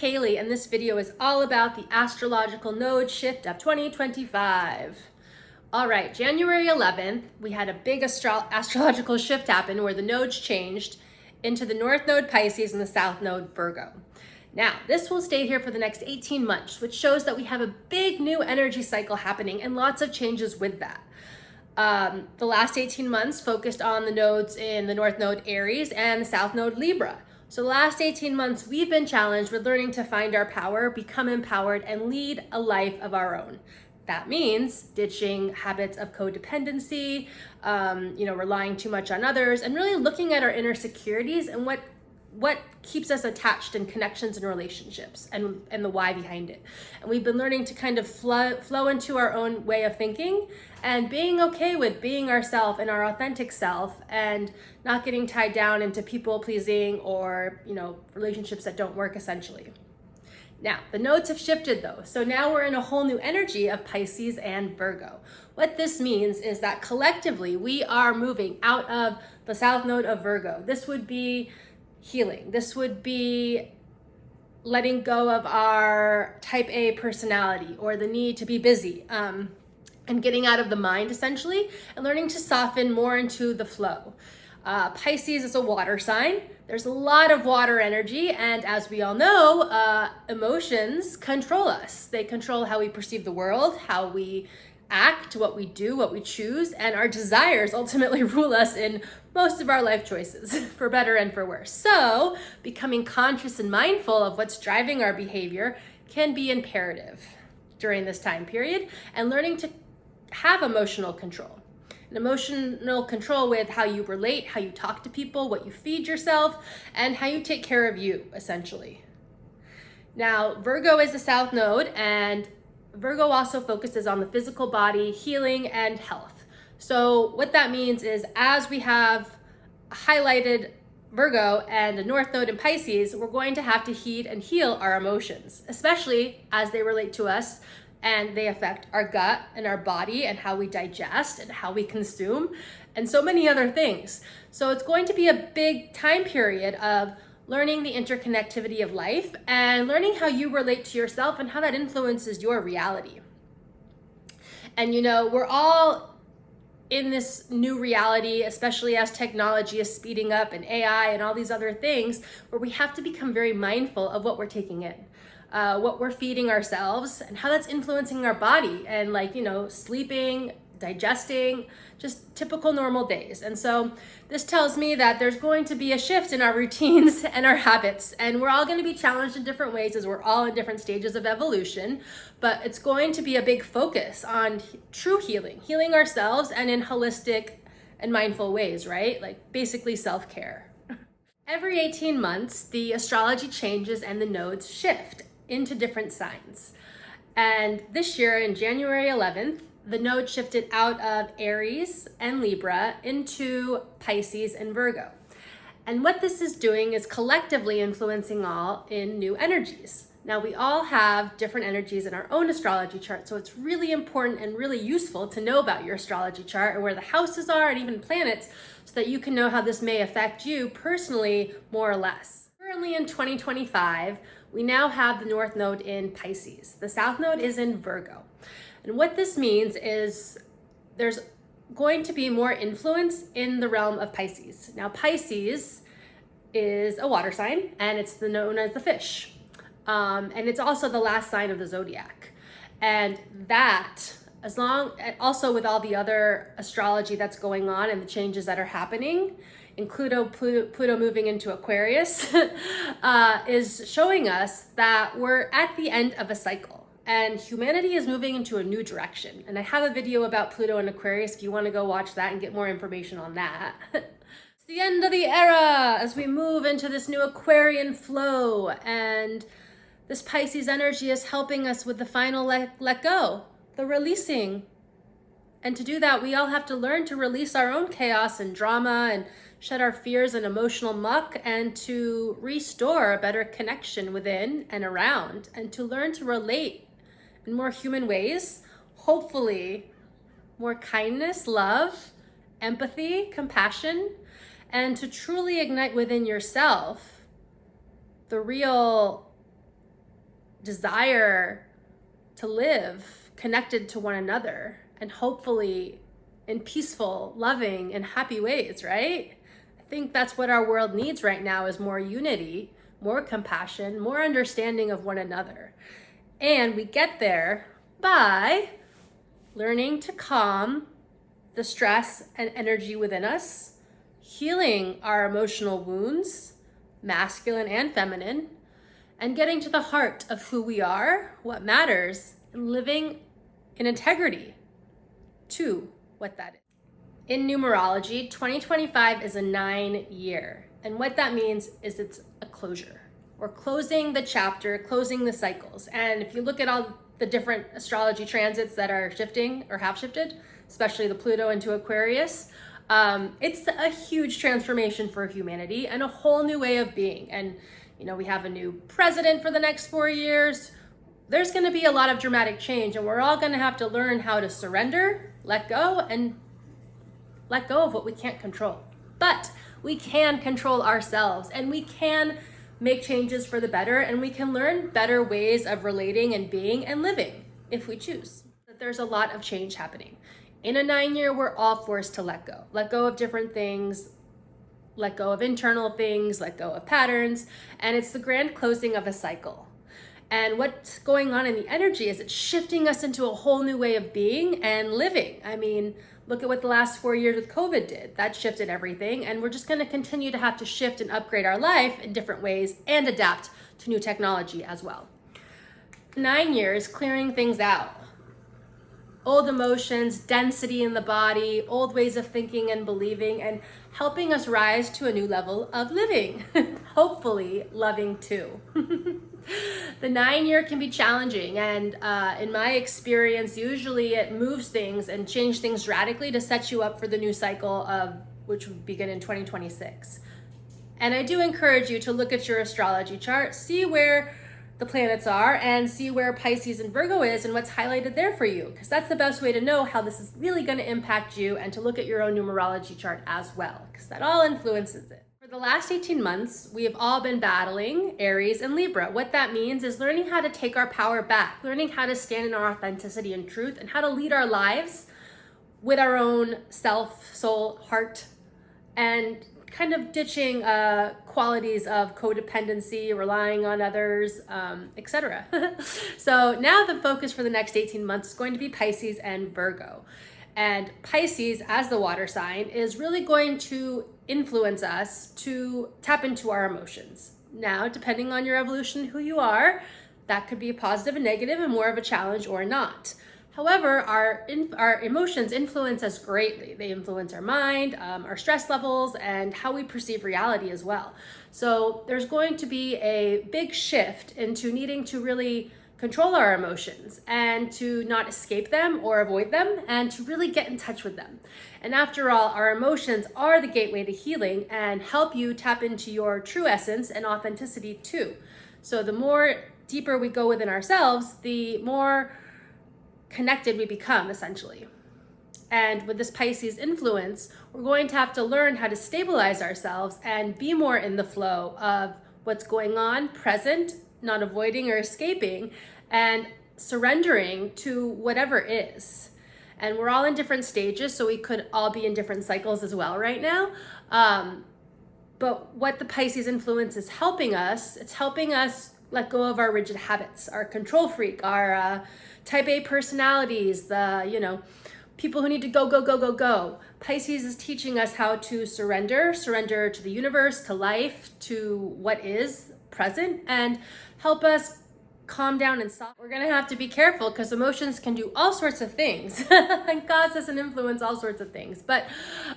Kaylee, and this video is all about the astrological node shift of 2025. All right, January 11th, we had a big astrological shift happen where the nodes changed into the North Node Pisces and the South Node Virgo. Now, this will stay here for the next 18 months, which shows that we have a big new energy cycle happening and lots of changes with that. The last 18 months focused on the nodes in the North Node Aries and the South Node Libra. So the last 18 months, we've been challenged with learning to find our power, become empowered, and lead a life of our own. That means ditching habits of codependency, relying too much on others, and really looking at our inner securities and what keeps us attached in connections and relationships and the why behind it. And we've been learning to kind of flow into our own way of thinking and being okay with being ourselves and our authentic self and not getting tied down into people pleasing or, relationships that don't work essentially. Now, the nodes have shifted though. So now we're in a whole new energy of Pisces and Virgo. What this means is that collectively we are moving out of the South Node of Virgo. This would be healing. This would be letting go of our type A personality or the need to be busy and getting out of the mind essentially and learning to soften more into the flow. Pisces is a water sign. There's a lot of water energy, and as we all know, emotions control us. They control how we perceive the world, how we act, what we do, what we choose, and our desires ultimately rule us in most of our life choices, for better and for worse. So, becoming conscious and mindful of what's driving our behavior can be imperative during this time period, and learning to have emotional control. An emotional control with how you relate, how you talk to people, what you feed yourself, and how you take care of you, essentially. Now, Virgo is the South Node, and Virgo also focuses on the physical body, healing, and health. So what that means is as we have highlighted Virgo and the North Node in Pisces, we're going to have to heed and heal our emotions, especially as they relate to us and they affect our gut and our body and how we digest and how we consume and so many other things. So it's going to be a big time period of learning the interconnectivity of life and learning how you relate to yourself and how that influences your reality. And we're all in this new reality, especially as technology is speeding up and AI and all these other things, where we have to become very mindful of what we're taking in, what we're feeding ourselves and how that's influencing our body and sleeping, digesting, just typical normal days. And so this tells me that there's going to be a shift in our routines and our habits, and we're all going to be challenged in different ways as we're all in different stages of evolution, but it's going to be a big focus on true healing ourselves and in holistic and mindful ways, right? Like basically self-care. Every 18 months, the astrology changes and the nodes shift into different signs. And this year, in January 11th, the node shifted out of Aries and Libra into Pisces and Virgo. And what this is doing is collectively influencing all in new energies. Now, we all have different energies in our own astrology chart, so it's really important and really useful to know about your astrology chart and where the houses are and even planets so that you can know how this may affect you personally more or less. Currently in 2025, we now have the North Node in Pisces. The South Node is in Virgo. And what this means is there's going to be more influence in the realm of Pisces. Now, Pisces is a water sign, and it's known as the fish. And it's also the last sign of the zodiac. And that, also with all the other astrology that's going on and the changes that are happening, including Pluto moving into Aquarius, is showing us that we're at the end of a cycle. And humanity is moving into a new direction. And I have a video about Pluto and Aquarius if you want to go watch that and get more information on that. It's the end of the era as we move into this new Aquarian flow. And this Pisces energy is helping us with the final let go, the releasing. And to do that, we all have to learn to release our own chaos and drama and shed our fears and emotional muck and to restore a better connection within and around and to learn to relate in more human ways, hopefully more kindness, love, empathy, compassion, and to truly ignite within yourself the real desire to live connected to one another and hopefully in peaceful, loving, and happy ways, right? I think that's what our world needs right now, is more unity, more compassion, more understanding of one another. And we get there by learning to calm the stress and energy within us, healing our emotional wounds, masculine and feminine, and getting to the heart of who we are, what matters, and living in integrity to what that is. In numerology, 2025 is a 9-year. And what that means is it's a closure. We're closing the chapter, closing the cycles. And if you look at all the different astrology transits that are shifting or have shifted, especially the Pluto into Aquarius, it's a huge transformation for humanity and a whole new way of being. And, we have a new president for the next 4 years. There's going to be a lot of dramatic change, and we're all going to have to learn how to surrender, let go of what we can't control. But we can control ourselves, and we can make changes for the better, and we can learn better ways of relating and being and living if we choose. There's a lot of change happening. In a 9-year, we're all forced to let go of different things, let go of internal things, let go of patterns, and it's the grand closing of a cycle. And what's going on in the energy is it's shifting us into a whole new way of being and living. I mean, look at what the last 4 years with COVID did. That shifted everything, and we're just going to continue to have to shift and upgrade our life in different ways and adapt to new technology as well. 9 years, clearing things out. Old emotions, density in the body, old ways of thinking and believing, and helping us rise to a new level of living. Hopefully loving too. The 9-year can be challenging, and in my experience, usually it moves things and changes things radically to set you up for the new cycle of which would begin in 2026. And I do encourage you to look at your astrology chart, see where the planets are, and see where Pisces and Virgo is and what's highlighted there for you, because that's the best way to know how this is really going to impact you, and to look at your own numerology chart as well, because that all influences it. For the last 18 months, we have all been battling Aries and Libra. What that means is learning how to take our power back, learning how to stand in our authenticity and truth, and how to lead our lives with our own self, soul, heart, and kind of ditching qualities of codependency, relying on others, etc. So now the focus for the next 18 months is going to be Pisces and Virgo. And Pisces, as the water sign, is really going to influence us to tap into our emotions. Now, depending on your evolution, who you are, that could be a positive and negative and more of a challenge or not. However, our emotions influence us greatly. They influence our mind, our stress levels, and how we perceive reality as well. So there's going to be a big shift into needing to really control our emotions and to not escape them or avoid them, and to really get in touch with them. And after all, our emotions are the gateway to healing and help you tap into your true essence and authenticity too. So the more deeper we go within ourselves, the more connected we become, essentially. And with this Pisces influence, we're going to have to learn how to stabilize ourselves and be more in the flow of what's going on present, not avoiding or escaping, and surrendering to whatever is. And we're all in different stages, so we could all be in different cycles as well right now. But what the Pisces influence is helping us, it's helping us let go of our rigid habits, our control freak, our type A personalities, the, people who need to go, go, go, go, go. Pisces is teaching us how to surrender to the universe, to life, to what is present, and help us calm down and stop. We're gonna have to be careful because emotions can do all sorts of things and cause us and influence all sorts of things. But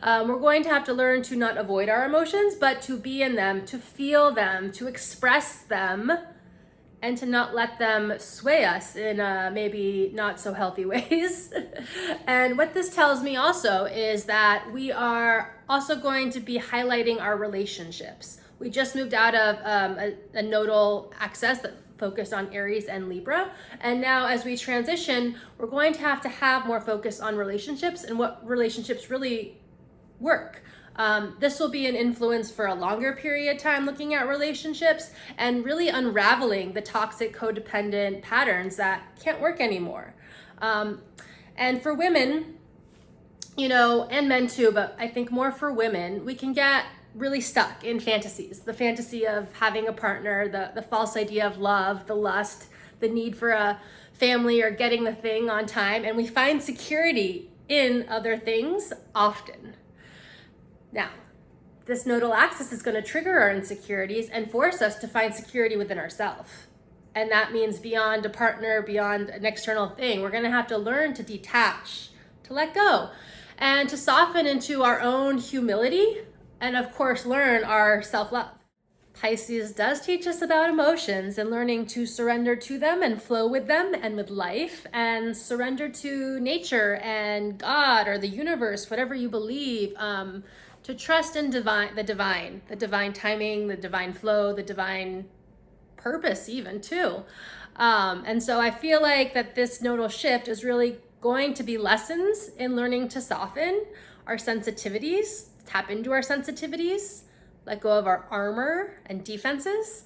we're going to have to learn to not avoid our emotions, but to be in them, to feel them, to express them, and to not let them sway us in maybe not so healthy ways. And what this tells me also is that we are also going to be highlighting our relationships. We just moved out of a nodal axis that focused on Aries and Libra. And now as we transition, we're going to have more focus on relationships and what relationships really work. This will be an influence for a longer period of time looking at relationships and really unraveling the toxic codependent patterns that can't work anymore. And for women, you know, and men too, but I think more for women, we can get really stuck in fantasies. The fantasy of having a partner, the false idea of love, the lust, the need for a family or getting the thing on time. And we find security in other things often. Now, this nodal axis is going to trigger our insecurities and force us to find security within ourselves. And that means beyond a partner, beyond an external thing, we're going to have to learn to detach, to let go, and to soften into our own humility, and of course, learn our self-love. Pisces does teach us about emotions and learning to surrender to them and flow with them and with life, and surrender to nature and God or the universe, whatever you believe, to trust in the divine timing, the divine flow, the divine purpose even too. And so I feel like that this nodal shift is really going to be lessons in learning to soften our sensitivities, tap into our sensitivities, let go of our armor and defenses,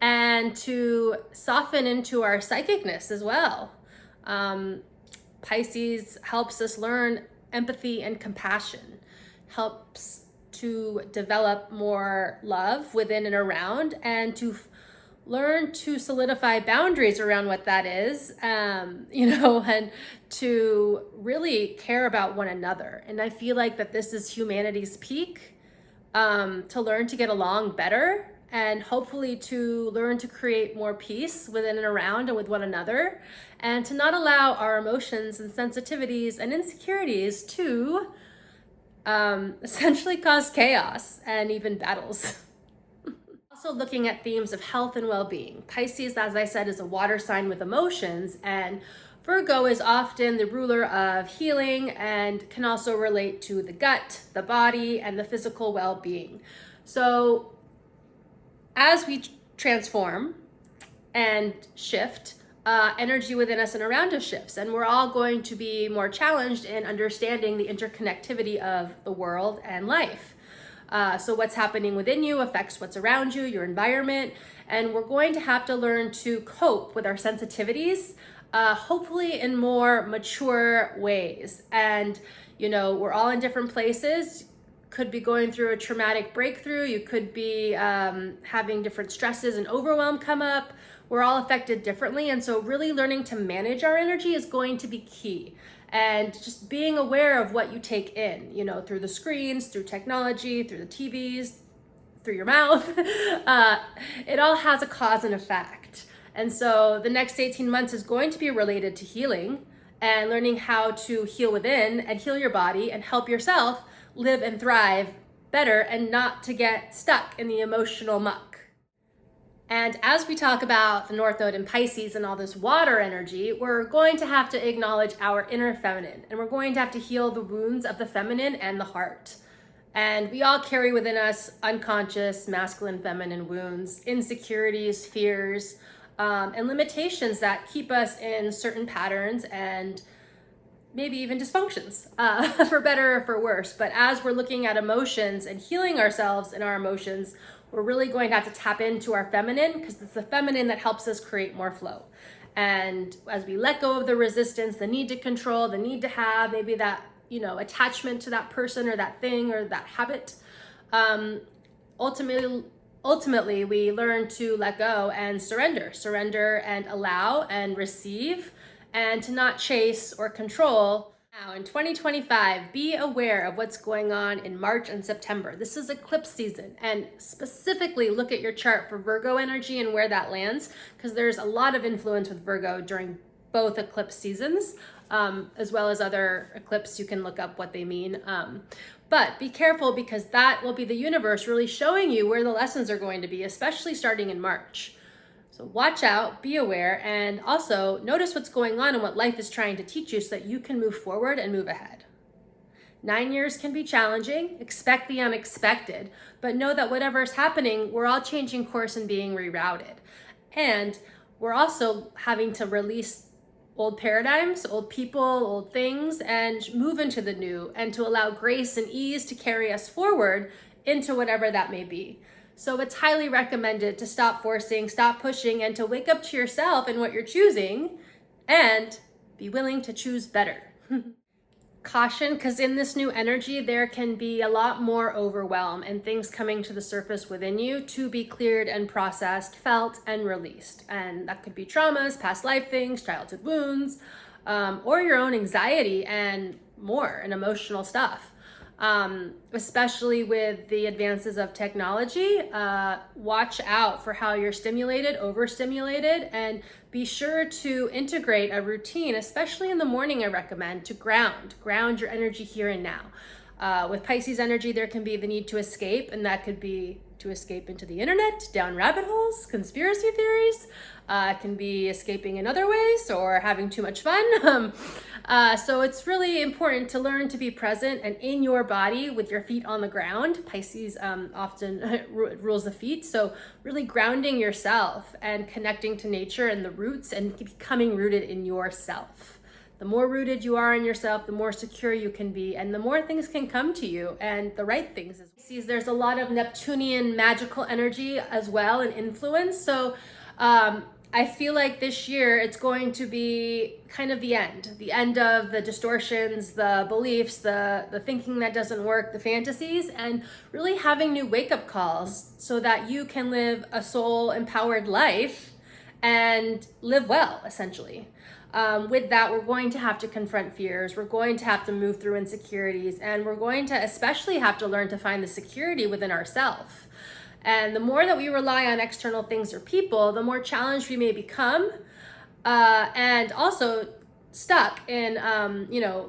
and to soften into our psychicness as well. Pisces helps us learn empathy and compassion, helps to develop more love within and around, and to learn to solidify boundaries around what that is, you know, and to really care about one another. And I feel like that this is humanity's peak, to learn to get along better and hopefully to learn to create more peace within and around and with one another, and to not allow our emotions and sensitivities and insecurities to essentially cause chaos and even battles. Also looking at themes of health and well-being. Pisces, as I said, is a water sign with emotions, and Virgo is often the ruler of healing and can also relate to the gut, the body, and the physical well-being. So as we transform and shift, energy within us and around us shifts, and we're all going to be more challenged in understanding the interconnectivity of the world and life. So what's happening within you affects what's around you, your environment, and we're going to have to learn to cope with our sensitivities, hopefully in more mature ways. And, you know, we're all in different places. Could be going through a traumatic breakthrough. You could be having different stresses and overwhelm come up. We're all affected differently. And so really learning to manage our energy is going to be key. And just being aware of what you take in, you know, through the screens, through technology, through the TVs, through your mouth. It all has a cause and effect. And so the next 18 months is going to be related to healing and learning how to heal within and heal your body and help yourself live and thrive better and not to get stuck in the emotional muck. And as we talk about the North Node in Pisces and all this water energy, we're going to have to acknowledge our inner feminine, and we're going to have to heal the wounds of the feminine and the heart. And we all carry within us unconscious masculine, feminine wounds, insecurities, fears, and limitations that keep us in certain patterns and maybe even dysfunctions, for better or for worse. But as we're looking at emotions and healing ourselves in our emotions, we're really going to have to tap into our feminine, because it's the feminine that helps us create more flow. And as we let go of the resistance, the need to control, the need to have maybe that, you know, attachment to that person or that thing or that habit, ultimately we learn to let go and surrender and allow and receive, and to not chase or control. Now in 2025, be aware of what's going on in March and September. This is eclipse season, and specifically look at your chart for Virgo energy and where that lands, because there's a lot of influence with Virgo during both eclipse seasons, as well as other eclipses. You can look up what they mean. But be careful, because that will be the universe really showing you where the lessons are going to be, especially starting in March. So watch out, be aware, and also notice what's going on and what life is trying to teach you so that you can move forward and move ahead. 9 years can be challenging. Expect the unexpected, but know that whatever is happening, we're all changing course and being rerouted. And we're also having to release old paradigms, old people, old things, and move into the new, and to allow grace and ease to carry us forward into whatever that may be. So it's highly recommended to stop forcing, stop pushing, and to wake up to yourself and what you're choosing, and be willing to choose better. Caution, because in this new energy, there can be a lot more overwhelm and things coming to the surface within you to be cleared and processed, felt and released. And that could be traumas, past life things, childhood wounds, or your own anxiety and more, and emotional stuff. Especially with the advances of technology, watch out for how you're stimulated, overstimulated, and be sure to integrate a routine, especially in the morning. I recommend to ground your energy here and now. With Pisces energy, there can be the need to escape, and that could be to escape into the internet, down rabbit holes, conspiracy theories. It can be escaping in other ways or having too much fun. So it's really important to learn to be present and in your body with your feet on the ground. Pisces often rules the feet. So really grounding yourself and connecting to nature and the roots and becoming rooted in yourself. The more rooted you are in yourself, the more secure you can be, and the more things can come to you, and the right things. There's a lot of Neptunian magical energy as well and influence. So I feel like this year it's going to be kind of the end of the distortions, the beliefs, the thinking that doesn't work, the fantasies, and really having new wake-up calls so that you can live a soul-empowered life and live well, essentially. With that, we're going to have to confront fears. We're going to have to move through insecurities, and we're going to especially have to learn to find the security within ourselves. And the more that we rely on external things or people, the more challenged we may become, and also stuck in,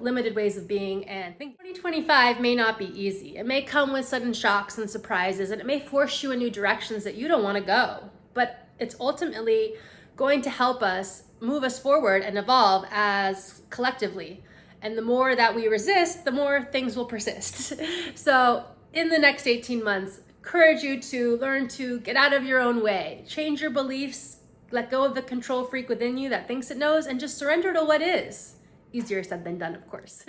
limited ways of being and thinking. 2025 may not be easy. It may come with sudden shocks and surprises, and it may force you in new directions that you don't want to go. But it's ultimately going to help us move us forward and evolve as collectively. And the more that we resist, the more things will persist. So in the next 18 months, encourage you to learn to get out of your own way, change your beliefs, let go of the control freak within you that thinks it knows, and just surrender to what is. Easier said than done, of course.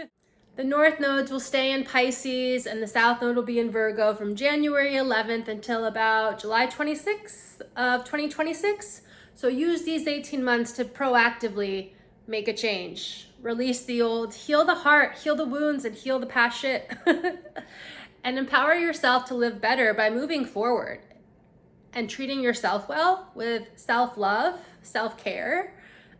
The north nodes will stay in Pisces, and the south node will be in Virgo from January 11th until about July 26th of 2026. So use these 18 months to proactively make a change. Release the old, heal the heart, heal the wounds, and heal the past shit. And empower yourself to live better by moving forward and treating yourself well with self-love, self-care,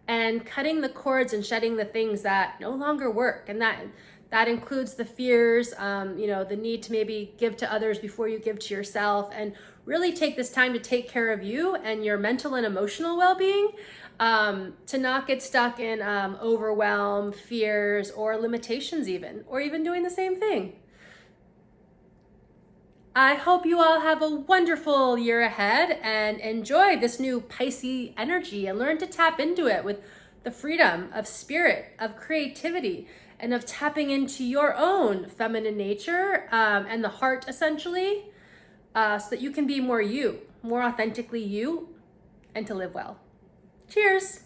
and cutting the cords and shedding the things that no longer work. And that includes the fears, the need to maybe give to others before you give to yourself, and really take this time to take care of you and your mental and emotional well-being, to not get stuck in overwhelm, fears, or limitations or even doing the same thing. I hope you all have a wonderful year ahead and enjoy this new Pisces energy and learn to tap into it with the freedom of spirit, of creativity, and of tapping into your own feminine nature and the heart, essentially, so that you can be more you, more authentically you, and to live well. Cheers.